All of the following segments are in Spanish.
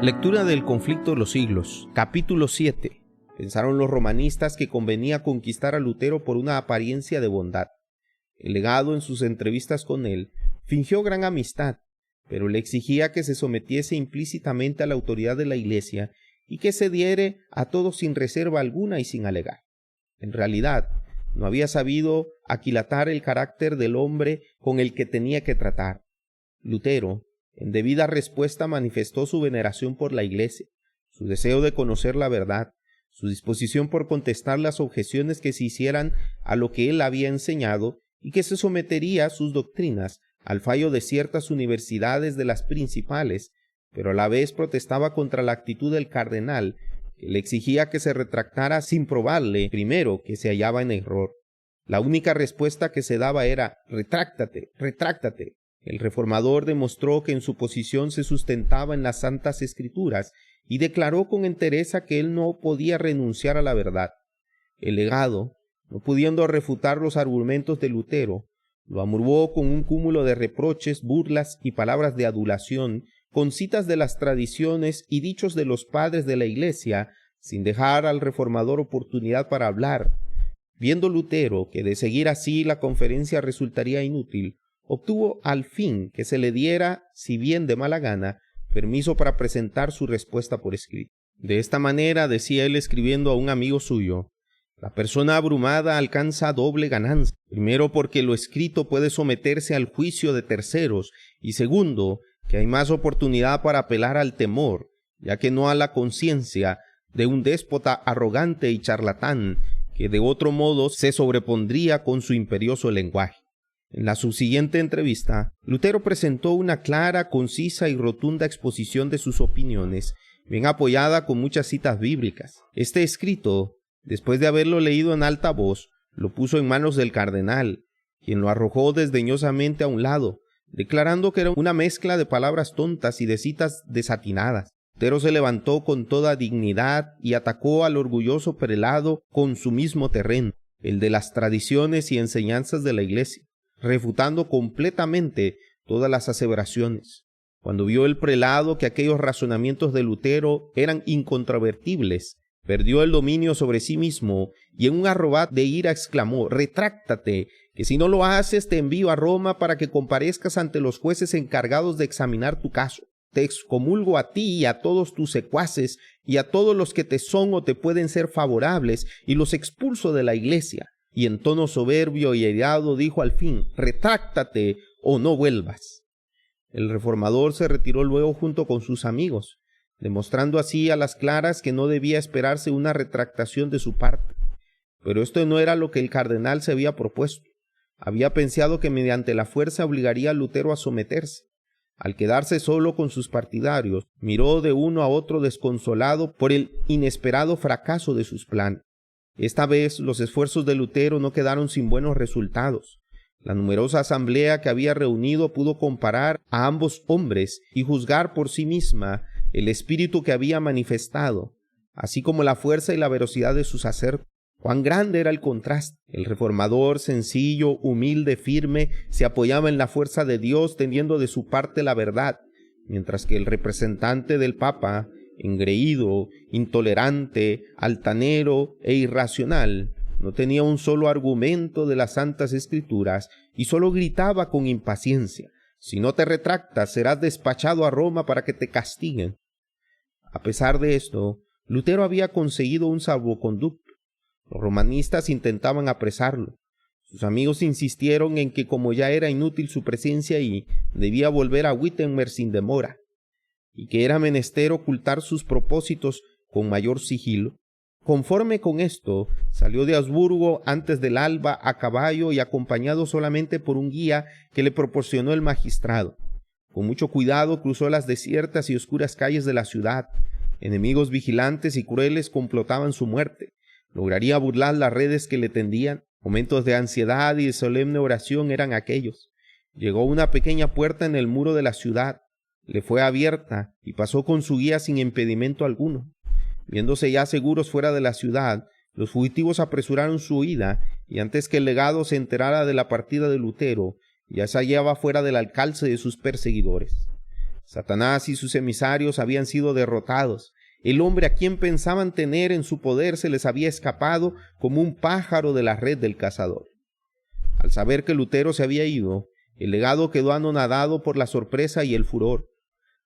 Lectura del conflicto de los siglos, capítulo 7. Pensaron los romanistas que convenía conquistar a Lutero por una apariencia de bondad. El legado, en sus entrevistas con él, fingió gran amistad, pero le exigía que se sometiese implícitamente a la autoridad de la Iglesia y que cediere a todos sin reserva alguna y sin alegar. En realidad, no había sabido aquilatar el carácter del hombre con el que tenía que tratar. Lutero, en debida respuesta, manifestó su veneración por la Iglesia, su deseo de conocer la verdad, su disposición por contestar las objeciones que se hicieran a lo que él había enseñado y que se sometería sus doctrinas al fallo de ciertas universidades de las principales, pero a la vez protestaba contra la actitud del cardenal, que le exigía que se retractara sin probarle primero que se hallaba en error. La única respuesta que se daba era «retráctate, retráctate». El reformador demostró que en su posición se sustentaba en las Santas Escrituras y declaró con entereza que él no podía renunciar a la verdad. El legado, no pudiendo refutar los argumentos de Lutero, lo amurbó con un cúmulo de reproches, burlas y palabras de adulación, con citas de las tradiciones y dichos de los padres de la Iglesia, sin dejar al reformador oportunidad para hablar. Viendo Lutero que de seguir así la conferencia resultaría inútil, obtuvo al fin que se le diera, si bien de mala gana, permiso para presentar su respuesta por escrito. De esta manera, decía él escribiendo a un amigo suyo, la persona abrumada alcanza doble ganancia. Primero, porque lo escrito puede someterse al juicio de terceros, y segundo, que hay más oportunidad para apelar al temor, ya que no a la conciencia de un déspota arrogante y charlatán, que de otro modo se sobrepondría con su imperioso lenguaje. En la subsiguiente entrevista, Lutero presentó una clara, concisa y rotunda exposición de sus opiniones, bien apoyada con muchas citas bíblicas. Este escrito, después de haberlo leído en alta voz, lo puso en manos del cardenal, quien lo arrojó desdeñosamente a un lado, declarando que era una mezcla de palabras tontas y de citas desatinadas. Lutero se levantó con toda dignidad y atacó al orgulloso prelado con su mismo terreno, el de las tradiciones y enseñanzas de la Iglesia, refutando completamente todas las aseveraciones. Cuando vio el prelado que aquellos razonamientos de Lutero eran incontrovertibles, perdió el dominio sobre sí mismo y en un arrobat de ira exclamó: «Retráctate, que si no lo haces te envío a Roma para que comparezcas ante los jueces encargados de examinar tu caso. Te excomulgo a ti y a todos tus secuaces y a todos los que te son o te pueden ser favorables y los expulso de la Iglesia». Y en tono soberbio y airado dijo al fin: «Retráctate o no vuelvas». El reformador se retiró luego junto con sus amigos, demostrando así a las claras que no debía esperarse una retractación de su parte. Pero esto no era lo que el cardenal se había propuesto. Había pensado que mediante la fuerza obligaría a Lutero a someterse. Al quedarse solo con sus partidarios, miró de uno a otro desconsolado por el inesperado fracaso de sus planes. Esta vez los esfuerzos de Lutero no quedaron sin buenos resultados. La numerosa asamblea que había reunido pudo comparar a ambos hombres y juzgar por sí misma el espíritu que había manifestado, así como la fuerza y la veracidad de sus acertos. Cuán grande era el contraste. El reformador, sencillo, humilde, firme, se apoyaba en la fuerza de Dios, teniendo de su parte la verdad, mientras que el representante del Papa, engreído, intolerante, altanero e irracional, no tenía un solo argumento de las Santas Escrituras y solo gritaba con impaciencia: «Si no te retractas, serás despachado a Roma para que te castiguen». A pesar de esto, Lutero había conseguido un salvoconducto. Los romanistas intentaban apresarlo. Sus amigos insistieron en que, como ya era inútil su presencia allí, debía volver a Wittenberg sin demora, y que era menester ocultar sus propósitos con mayor sigilo. Conforme con esto, salió de Augsburgo antes del alba a caballo y acompañado solamente por un guía que le proporcionó el magistrado. Con mucho cuidado cruzó las desiertas y oscuras calles de la ciudad. Enemigos vigilantes y crueles complotaban su muerte. Lograría burlar las redes que le tendían. Momentos de ansiedad y de solemne oración eran aquellos. Llegó a una pequeña puerta en el muro de la ciudad. Le fue abierta y pasó con su guía sin impedimento alguno. Viéndose ya seguros fuera de la ciudad, los fugitivos apresuraron su huida y antes que el legado se enterara de la partida de Lutero, ya se hallaba fuera del alcance de sus perseguidores. Satanás y sus emisarios habían sido derrotados. El hombre a quien pensaban tener en su poder se les había escapado como un pájaro de la red del cazador. Al saber que Lutero se había ido, el legado quedó anonadado por la sorpresa y el furor.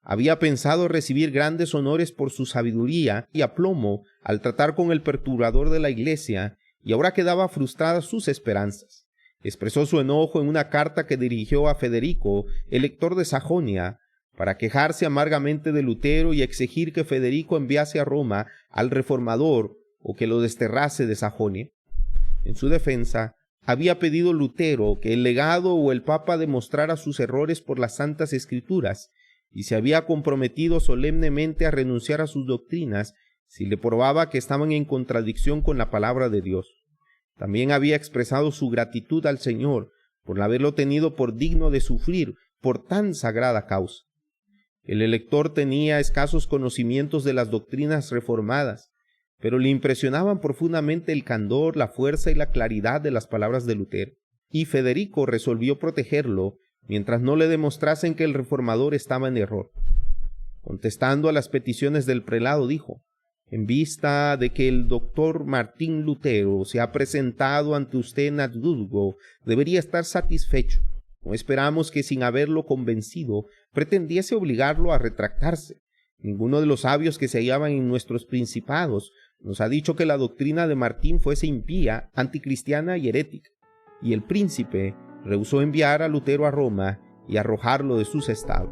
Había pensado recibir grandes honores por su sabiduría y aplomo al tratar con el perturbador de la iglesia, y ahora quedaba frustradas sus esperanzas. Expresó su enojo en una carta que dirigió a Federico, elector de Sajonia, para quejarse amargamente de Lutero y exigir que Federico enviase a Roma al reformador o que lo desterrase de Sajonia. En su defensa, había pedido Lutero que el legado o el papa demostrara sus errores por las Santas Escrituras y se había comprometido solemnemente a renunciar a sus doctrinas si le probaba que estaban en contradicción con la palabra de Dios. También había expresado su gratitud al Señor por haberlo tenido por digno de sufrir por tan sagrada causa. El elector tenía escasos conocimientos de las doctrinas reformadas, pero le impresionaban profundamente el candor, la fuerza y la claridad de las palabras de Lutero, y Federico resolvió protegerlo mientras no le demostrasen que el reformador estaba en error. Contestando a las peticiones del prelado, dijo: en vista de que el doctor Martín Lutero se ha presentado ante usted en Habsburgo, debería estar satisfecho. No esperamos que, sin haberlo convencido, pretendiese obligarlo a retractarse. Ninguno de los sabios que se hallaban en nuestros principados nos ha dicho que la doctrina de Martín fuese impía, anticristiana y herética, y el príncipe rehusó enviar a Lutero a Roma y arrojarlo de sus estados.